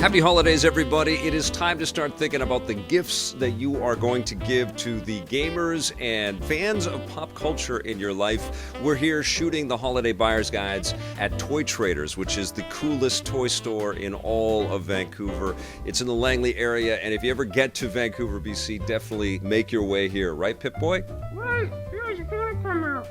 Happy holidays, everybody. It is time to start thinking about the gifts that you are going to give to the gamers and fans of pop culture in your life. We're here shooting the holiday buyer's guides at Toy Traders, which is the coolest toy store in all of Vancouver. It's in the Langley area, and if you ever get to Vancouver, BC, definitely make your way here. Right, Pip-Boy? Right. Here's gonna come out.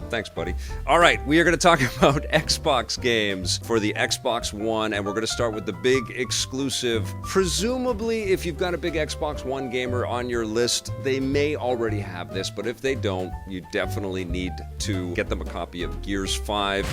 Thanks, buddy. All right, we are going to talk about Xbox games for the Xbox One, and we're going to start with the big exclusive. Presumably, if you've got a big Xbox One gamer on your list, they may already have this, but if they don't, you definitely need to get them a copy of Gears 5.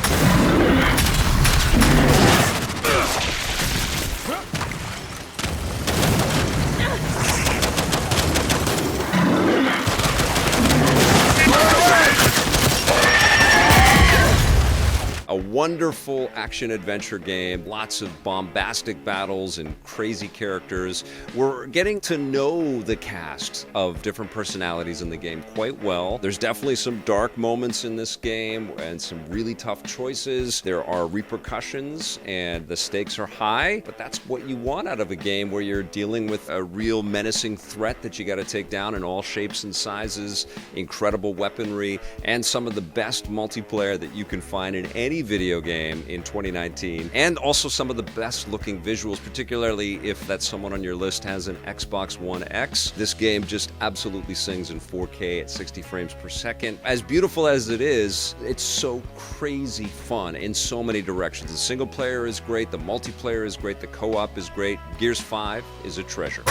A wonderful action-adventure game, lots of bombastic battles and crazy characters. We're getting to know the cast of different personalities in the game quite well. There's definitely some dark moments in this game and some really tough choices. There are repercussions and the stakes are high, but that's what you want out of a game where you're dealing with a real menacing threat that you got to take down in all shapes and sizes, incredible weaponry, and some of the best multiplayer that you can find in any video game in 2019, and also some of the best looking visuals, particularly if that someone on your list has an Xbox One X. This game just absolutely sings in 4K at 60 frames per second. As beautiful as it is, it's so crazy fun in so many directions. The single player is great, the multiplayer is great, the co-op is great. Gears 5 is a treasure.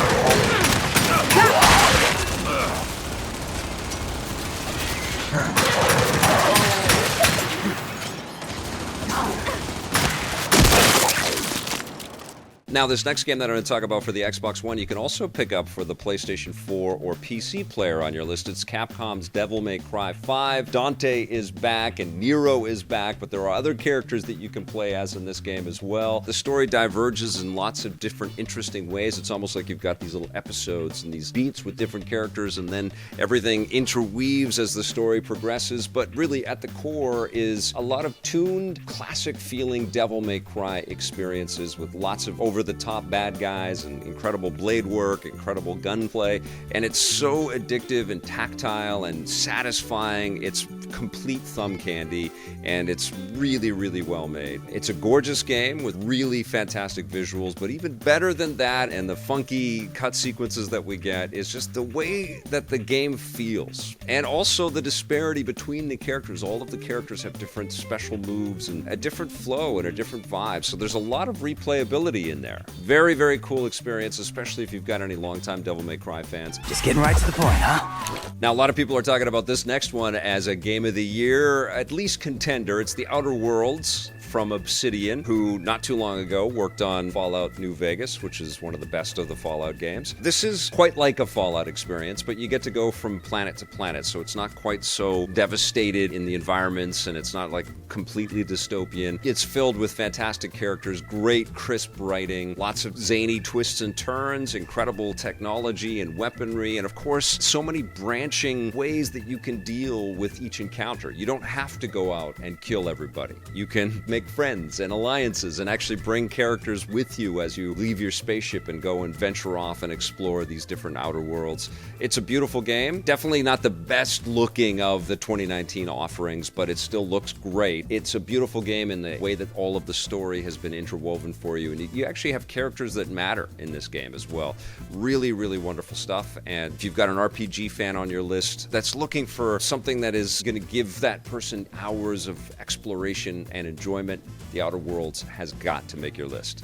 Now, this next game that I'm going to talk about for the Xbox One, you can also pick up for the PlayStation 4 or PC player on your list. It's Capcom's Devil May Cry 5. Dante is back and Nero is back, but there are other characters that you can play as in this game as well. The story diverges in lots of different interesting ways. It's almost like you've got these little episodes and these beats with different characters, and then everything interweaves as the story progresses. But really, at the core is a lot of tuned, classic-feeling Devil May Cry experiences with lots of over-the-top bad guys and incredible blade work, incredible gunplay, and it's so addictive and tactile and satisfying. It's complete thumb candy, and it's really, really well made. It's a gorgeous game with really fantastic visuals, but even better than that, and the funky cut sequences that we get, is just the way that the game feels. And also the disparity between the characters. All of the characters have different special moves and a different flow and a different vibe, so there's a lot of replayability in there. Very, very cool experience, especially if you've got any longtime Devil May Cry fans. Just getting right to the point, huh? Now, a lot of people are talking about this next one as a Game of the Year, at least contender. It's The Outer Worlds from Obsidian, who not too long ago worked on Fallout New Vegas, which is one of the best of the Fallout games. This is quite like a Fallout experience, but you get to go from planet to planet, so it's not quite so devastated in the environments, and it's not like completely dystopian. It's filled with fantastic characters, great crisp writing, lots of zany twists and turns, incredible technology and weaponry, and of course, so many branching ways that you can deal with each encounter. You don't have to go out and kill everybody. You can make friends and alliances and actually bring characters with you as you leave your spaceship and go and venture off and explore these different outer worlds. It's a beautiful game. Definitely not the best looking of the 2019 offerings, but it still looks great. It's a beautiful game in the way that all of the story has been interwoven for you, and you actually have characters that matter in this game as well. Really, really wonderful stuff. And if you've got an RPG fan on your list that's looking for something that is going to give that person hours of exploration and enjoyment, The Outer Worlds has got to make your list.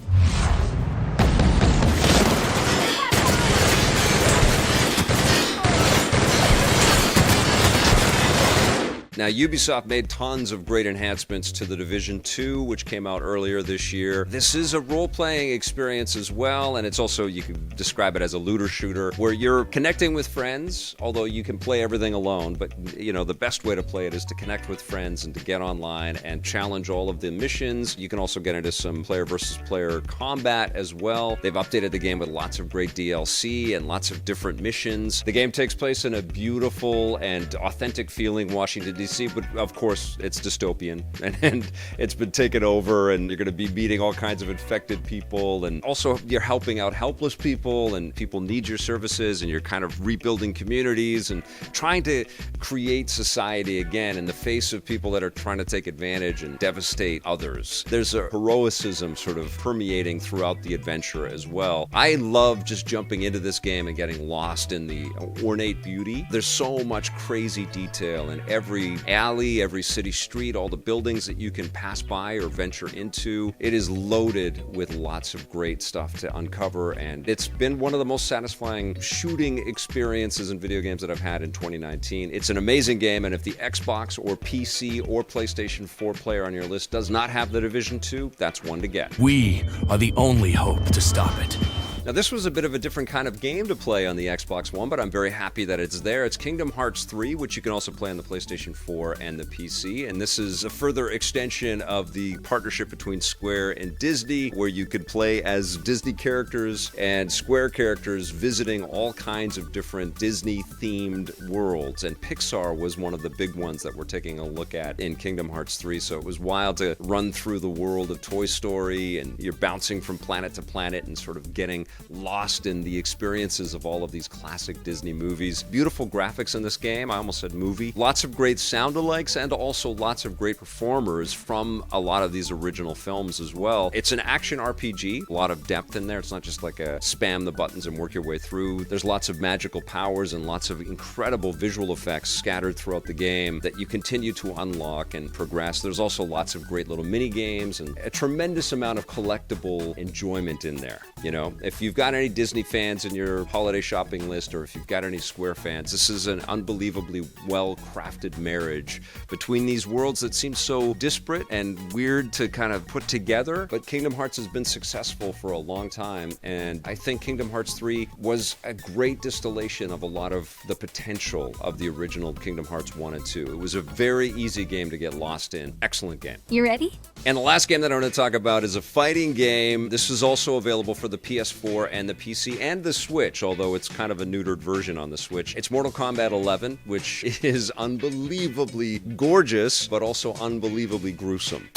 Now, Ubisoft made tons of great enhancements to The Division 2, which came out earlier this year. This is a role-playing experience as well, and it's also, you could describe it as a looter shooter, where you're connecting with friends, although you can play everything alone, but, you know, the best way to play it is to connect with friends and to get online and challenge all of the missions. You can also get into some player versus player combat as well. They've updated the game with lots of great DLC and lots of different missions. The game takes place in a beautiful and authentic feeling Washington, D.C. PC, but of course it's dystopian and it's been taken over, and you're going to be meeting all kinds of infected people, and also you're helping out helpless people, and people need your services, and you're kind of rebuilding communities and trying to create society again in the face of people that are trying to take advantage and devastate others. There's a heroicism sort of permeating throughout the adventure as well. I love just jumping into this game and getting lost in the ornate beauty. There's so much crazy detail in every alley, every city street, all the buildings that you can pass by or venture into. It is loaded with lots of great stuff to uncover, and it's been one of the most satisfying shooting experiences in video games that I've had in 2019. It's an amazing game, and if the Xbox or PC or PlayStation 4 player on your list does not have The Division 2, that's one to get. We are the only hope to stop it. Now, this was a bit of a different kind of game to play on the Xbox One, but I'm very happy that it's there. It's Kingdom Hearts 3, which you can also play on the PlayStation 4 and the PC, and this is a further extension of the partnership between Square and Disney, where you could play as Disney characters and Square characters visiting all kinds of different Disney-themed worlds, and Pixar was one of the big ones that we're taking a look at in Kingdom Hearts 3, so it was wild to run through the world of Toy Story, and you're bouncing from planet to planet and sort of getting lost in the experiences of all of these classic Disney movies. Beautiful graphics in this game. I almost said movie. Lots of great sound-alikes and also lots of great performers from a lot of these original films as well. It's an action RPG. A lot of depth in there. It's not just like a spam the buttons and work your way through. There's lots of magical powers and lots of incredible visual effects scattered throughout the game that you continue to unlock and progress. There's also lots of great little mini games and a tremendous amount of collectible enjoyment in there. You know, if you've got any Disney fans in your holiday shopping list, or if you've got any Square fans, this is an unbelievably well-crafted marriage between these worlds that seem so disparate and weird to kind of put together. But Kingdom Hearts has been successful for a long time, and I think Kingdom Hearts 3 was a great distillation of a lot of the potential of the original Kingdom Hearts 1 and 2. It was a very easy game to get lost in. Excellent game. You ready? And the last game that I'm going to talk about is a fighting game. This is also available for the PS4 and the PC and the Switch, although it's kind of a neutered version on the Switch. It's Mortal Kombat 11, which is unbelievably gorgeous, but also unbelievably gruesome.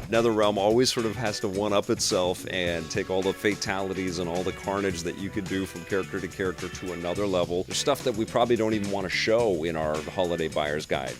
NetherRealm always sort of has to one-up itself and take all the fatalities and all the carnage that you could do from character to character to another level. There's stuff that we probably don't even want to show in our holiday buyer's guide.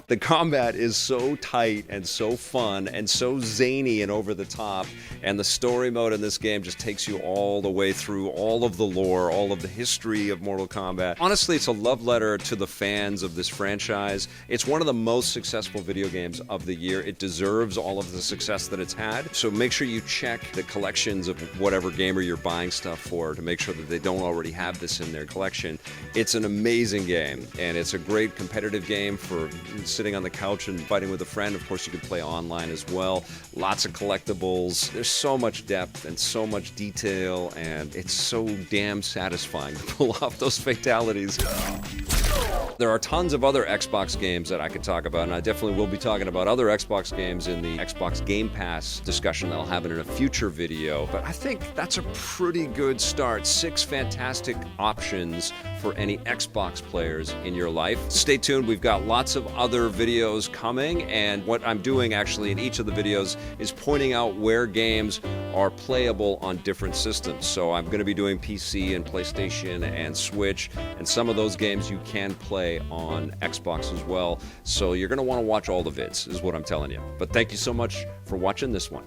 The combat is so tight and so fun and so zany and over the top, and the story mode in this game just takes you all the way through all of the lore, all of the history of Mortal Kombat. Honestly, it's a love letter to the fans of this franchise. It's one of the most successful video games of the year. It deserves all of the success that it's had, so make sure you check the collections of whatever gamer you're buying stuff for to make sure that they don't already have this in their collection. It's an amazing game, and it's a great competitive game for sitting on the couch and fighting with a friend. Of course, you can play online as well. Lots of collectibles. There's so much depth and so much detail, and it's so damn satisfying to pull off those fatalities. There are tons of other Xbox games that I could talk about, and I definitely will be talking about other Xbox games in the Xbox Game Pass discussion that I'll have in a future video. But I think that's a pretty good start. 6 fantastic options for any Xbox players in your life. Stay tuned. We've got lots of other videos coming, and what I'm doing actually in each of the videos is pointing out where games are playable on different systems. So I'm going to be doing PC and PlayStation and Switch, and some of those games you can play on Xbox as well. So you're going to want to watch all the vids, is what I'm telling you. But thank you so much for watching this one.